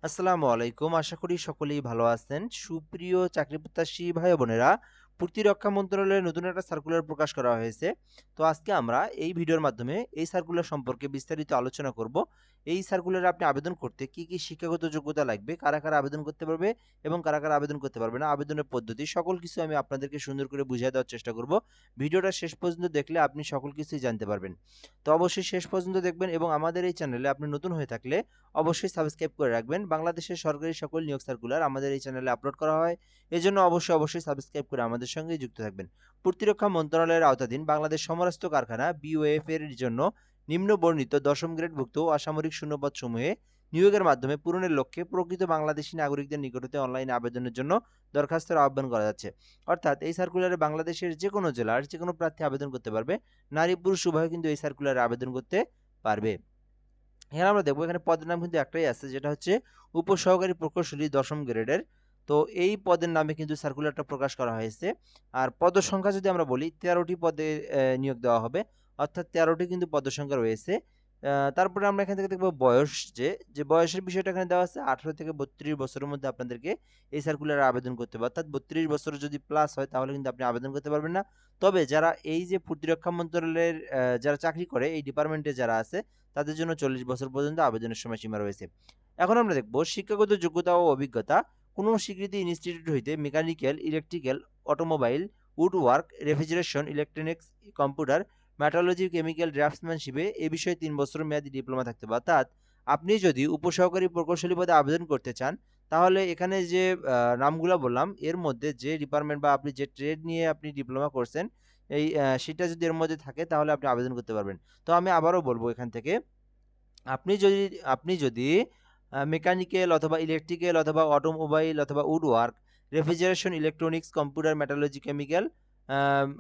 আসসালামু আলাইকুম। আশা করি সকলেই ভালো আছেন। সুপ্রিয় চাকরিপ্রত্যাশী ভাই ও বোনেরা, প্রতিরক্ষা মন্ত্রণালয়ের নতুন একটা সার্কুলার প্রকাশ করা হয়েছে। তো আজকে আমরা এই ভিডিওর মাধ্যমে এই সার্কুলার সম্পর্কে বিস্তারিত আলোচনা করব। এই সার্কুলারে আপনি আবেদন করতে কি শিক্ষাগত যোগ্যতা লাগবে, কারা আবেদন করতে পারবে এবং কারা আবেদন করতে পারবে না, আবেদনের পদ্ধতি সকল কিছু আমি আপনাদেরকে সুন্দর করে বুঝিয়ে দেওয়ার চেষ্টা করব। ভিডিওটা শেষ পর্যন্ত দেখলে আপনি সকল কিছুই জানতে পারবেন। তো অবশ্যই শেষ পর্যন্ত দেখবেন এবং আমাদের এই চ্যানেলে আপনি নতুন হয়ে থাকলে অবশ্যই সাবস্ক্রাইব করে রাখবেন। বাংলাদেশের সরকারি সকল নিয়োগ সার্কুলার আমাদের এই চ্যানেলে আপলোড করা হয়। এজন্য অবশ্যই সাবস্ক্রাইব করে আমাদের সঙ্গে যুক্ত থাকবেন। প্রতিরক্ষা মন্ত্রণালয়ের আওতাধীন বাংলাদেশ সমরাস্ত্র কারখানা বিওএফ এর জন্য নিম্ন বর্ণিত দশম গ্রেডভুক্ত অসামরিক শূন্যপদসমূহে নিয়োগের মাধ্যমে পূরণের লক্ষ্যে প্রকৃত বাংলাদেশী নাগরিকদের নিকট হতে অনলাইনে আবেদনের জন্য দরখাস্তের আহ্বান করা যাচ্ছে। অর্থাৎ এই সার্কুলারে বাংলাদেশের যে কোনো জেলার যে কোনো প্রার্থী আবেদন করতে পারবে। নারী পুরুষ উভয় কিন্তু এই সার্কুলারে আবেদন করতে পারবে। এখানে আমরা দেখবো এখানে পদের নাম কিন্তু একটাই আছে, যেটা হচ্ছে উপসহকারী প্রকৌশলী দশম গ্রেডের। তো এই পদের নামে কিন্তু সার্কুলারটা প্রকাশ করা হয়েছে। আর পদ সংখ্যা যদি আমরা বলি 13টি পদে নিয়োগ দেওয়া হবে, অর্থাৎ 13টি কিন্তু পদ সংখ্যা রয়েছে। তারপরে আমরা এখান থেকে দেখবো বয়স, যে বয়সের বিষয়টা এখানে দেওয়া আছে 18 থেকে 32 বছরের মধ্যে আপনাদেরকে এই সার্কুলারে আবেদন করতে হবে। অর্থাৎ 32 বছর যদি প্লাস হয় তাহলে কিন্তু আপনি আবেদন করতে পারবেন না। তবে যারা এই যে প্রতিরক্ষা মন্ত্রণালয়ের যারা চাকরি করে এই ডিপার্টমেন্টে যারা আছে তাদের জন্য 40 বছর পর্যন্ত আবেদনের সময়সীমা রয়েছে। এখন আমরা দেখব শিক্ষাগত যোগ্যতা ও অভিজ্ঞতা। কোনো স্বীকৃত ইনস্টিটিউট হইতে mechanical, electrical, automobile, woodwork, refrigeration, electronics, computer, metrology, chemical, ড্রাফটসম্যানশিপে এ বিষয়ে 3 বছরের মেয়াদী ডিপ্লোমা থাকতে হবে। অর্থাৎ আপনি যদি উপসহকারী প্রকৌশলী পদে আবেদন করতে চান, তাহলে এখানে যে নামগুলা বললাম এর মধ্যে যে ডিপার্টমেন্ট বা আপনি যে ট্রেড নিয়ে আপনি ডিপ্লোমা করছেন সেটা যদি এর মধ্যে থাকে তাহলে আপনি আবেদন করতে পারবেন। তো আমি আবারও বলবো এখান থেকে, আপনি যদি মেকানিক্যাল অথবা ইলেকট্রিক্যাল অথবা অটোমোবাইল অথবা উডওয়ার্ক, রেফ্রিজারেশন, ইলেকট্রনিক্স, কম্পিউটার, মেটালজি, কেমিক্যাল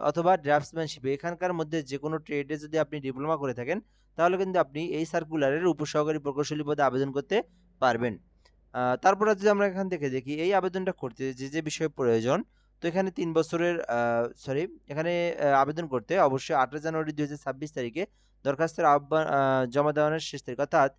অথবা ড্রাফটসম্যানশিপ এখানকার মধ্যে যে কোনো ট্রেডে যদি আপনি ডিপ্লোমা করে থাকেন, তাহলে কিন্তু আপনি এই সার্কুলারের উপসহকারী প্রকৌশলী পদে আবেদন করতে পারবেন। তারপরে যদি আমরা এখান থেকে দেখি এই আবেদনটা করতে যে বিষয় প্রয়োজন, তো এখানে 3 বছরের এখানে আবেদন করতে অবশ্যই 8 জানুয়ারি 2026 তারিখে দরখাস্তের আহ্বান জমা দেওয়ানোর শেষ তারিখ। অর্থাৎ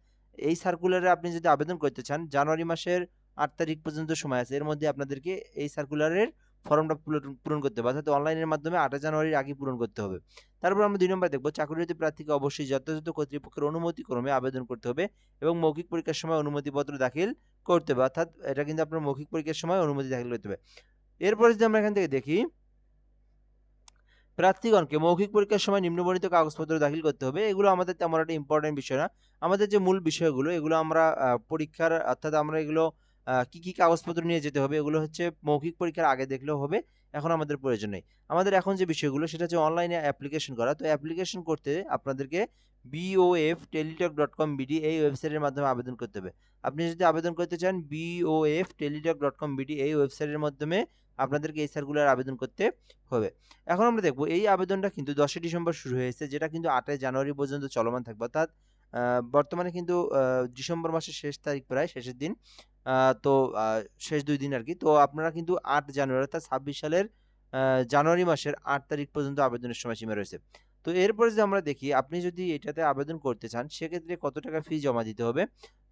এই সার্কুলারে আপনি যদি আবেদন করতে চান জানুয়ারি মাসের 8 তারিখ পর্যন্ত সময় আছে। এর মধ্যে আপনাদেরকে এই সার্কুলারের ফর্মটা পূরণ করতে হবে, অর্থাৎ অনলাইনের মাধ্যমে 8 জানুয়ারির আগে পূরণ করতে হবে। তারপর আমরা 2 নম্বর দেখব চাকরিরত প্রার্থীকে অবশ্যই যথাযথ কর্তৃপক্ষের অনুমতি ক্রমে আবেদন করতে হবে এবং মৌখিক পরীক্ষার সময় অনুমতিপত্র দাখিল করতে হবে। অর্থাৎ এটা কিন্তু আপনার মৌখিক পরীক্ষার সময় অনুমতি দাখিল করতে হবে। এরপরে যদি আমরা এখান থেকে দেখি, প্রার্থীগণকে মৌখিক পরীক্ষার সময় নিম্নবর্ণিত কাগজপত্র দাখিল করতে হবে। এগুলো আমাদের তেমন একটা ইম্পর্টেন্ট বিষয় না। আমাদের যে মূল বিষয়গুলো এগুলো আমরা পরীক্ষার অর্থাৎ আমরা এগুলো কি কাগজপত্র নিয়ে যেতে হবে এগুলো হচ্ছে মৌখিক পরীক্ষার আগে দেখলেও হবে। এখন আমাদের প্রয়োজন নেই। আমাদের এখন যে বিষয়গুলো সেটা হচ্ছে অনলাইনে অ্যাপ্লিকেশন করা। তো অ্যাপ্লিকেশন করতে আপনাদেরকে bofteletalk.com.bd এই ওয়েবসাইটের মাধ্যমে আবেদন করতে হবে। আপনি যদি আবেদন করতে চান bofteletalk.com.bd এই ওয়েবসাইটের মাধ্যমে আপনাদেরকে এই সার্কুলার আবেদন করতে হবে। এখন আমরা দেখব এই আবেদনটা কিন্তু 10 ডিসেম্বর শুরু হয়েছে, যেটা কিন্তু 8 জানুয়ারি পর্যন্ত চলমান থাকবে। অর্থাৎ বর্তমানে কিন্তু ডিসেম্বর মাসের শেষ তারিখ, প্রায় শেষের দিন। আ তো শেষ 2 দিন আরকি। তো আপনারা কিন্তু 8 জানুয়ারি অর্থাৎ 26 সালের জানুয়ারি মাসের 8 তারিখ পর্যন্ত আবেদনের সময়সীমা রয়েছে। তো এরপরে যদি আমরা দেখি আপনি যদি এটাতে আবেদন করতে চান সেক্ষেত্রে কত টাকা ফি জমা দিতে হবে।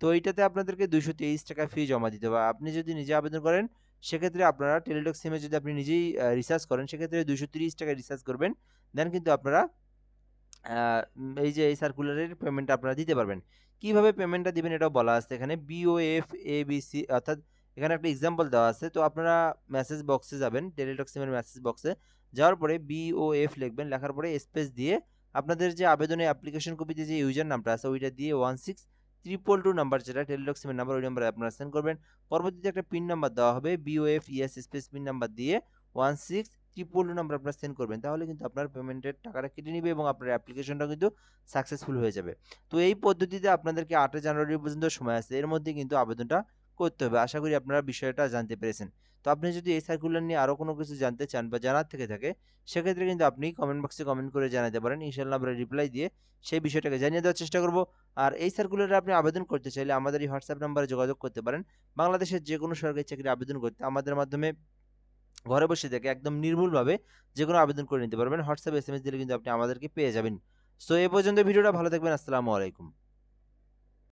তো এইটাতে আপনাদেরকে ৳223 ফি জমা দিতে হবে। আপনি যদি নিজে আবেদন করেন সেক্ষেত্রে আপনারা টেলিটক সিমে যদি আপনি নিজেই রিচার্জ করেন সেক্ষেত্রে ৳230 রিচার্জ করবেন। দেন কিন্তু আপনারা এই যে এই সার্কুলারের পেমেন্টটা আপনারা দিতে পারবেন। কিভাবে পেমেন্টটা দিবেন এটাও বলা আছে এখানে। BOFABC অর্থাৎ এখানে একটা এক্সাম্পল দেওয়া আছে। তো আপনারা মেসেজ বক্সে যাবেন, টেলিটক সিমের মেসেজ বক্সে যাওয়ার পরে BOF লিখবেন। লেখার পরে স্পেস দিয়ে আপনাদের যে আবেদনের অ্যাপ্লিকেশন কপিতে যে ইউজার নামটা আছে ওইটা দিয়ে 16222 নাম্বার, যেটা টেলিটক সিমের নাম্বার, ওই নাম্বারে আপনারা সেন্ড করবেন। পরবর্তীতে একটা পিন নাম্বার দেওয়া হবে, BOFES স্পেস পিন নাম্বার দিয়ে 16222 নাম্বার আপনারা সেন্ড করবেন। তাহলে কিন্তু আপনার পেমেন্টের টাকাটা কেটে নিবে এবং আপনার অ্যাপ্লিকেশনটা কিন্তু সাকসেসফুল হয়ে যাবে। তো এই পদ্ধতিতে আপনাদেরকে 8 জানুয়ারি পর্যন্ত সময় আছে। এর মধ্যে কিন্তু আবেদনটা করতে হবে। আশা করি আপনারা বিষয়টা জানতে পেরেছেন। তো আপনি যদি এই সার্কুলার নিয়ে আরো কোনো কিছু জানতে চান বা জানার থেকে থাকে সেক্ষেত্রে কিন্তু আপনি কমেন্ট বক্সে কমেন্ট করে জানাতে পারেন। ইনশাআল্লাহ আমরা রিপ্লাই দিয়ে সেই বিষয়টাকে জানিয়ে দেওয়ার চেষ্টা করব। আর এই সার্কুলারে আপনি আবেদন করতে চাইলে আমাদের এই হোয়াটসঅ্যাপ নাম্বারে যোগাযোগ করতে পারেন। বাংলাদেশের যেকোনো সরকারি চাকরির আবেদন করতে আমাদের মাধ্যমে ঘরে বসে থেকে একদম নির্ভুলভাবে যেকোনো আবেদন করে নিতে পারবেন। হোয়াটসঅ্যাপ এসএমএস দিলে কিন্তু আপনি আমাদেরকে পেয়ে যাবেন। সো এ পর্যন্ত ভিডিওটা, ভালো থাকবেন। আসসালামু আলাইকুম।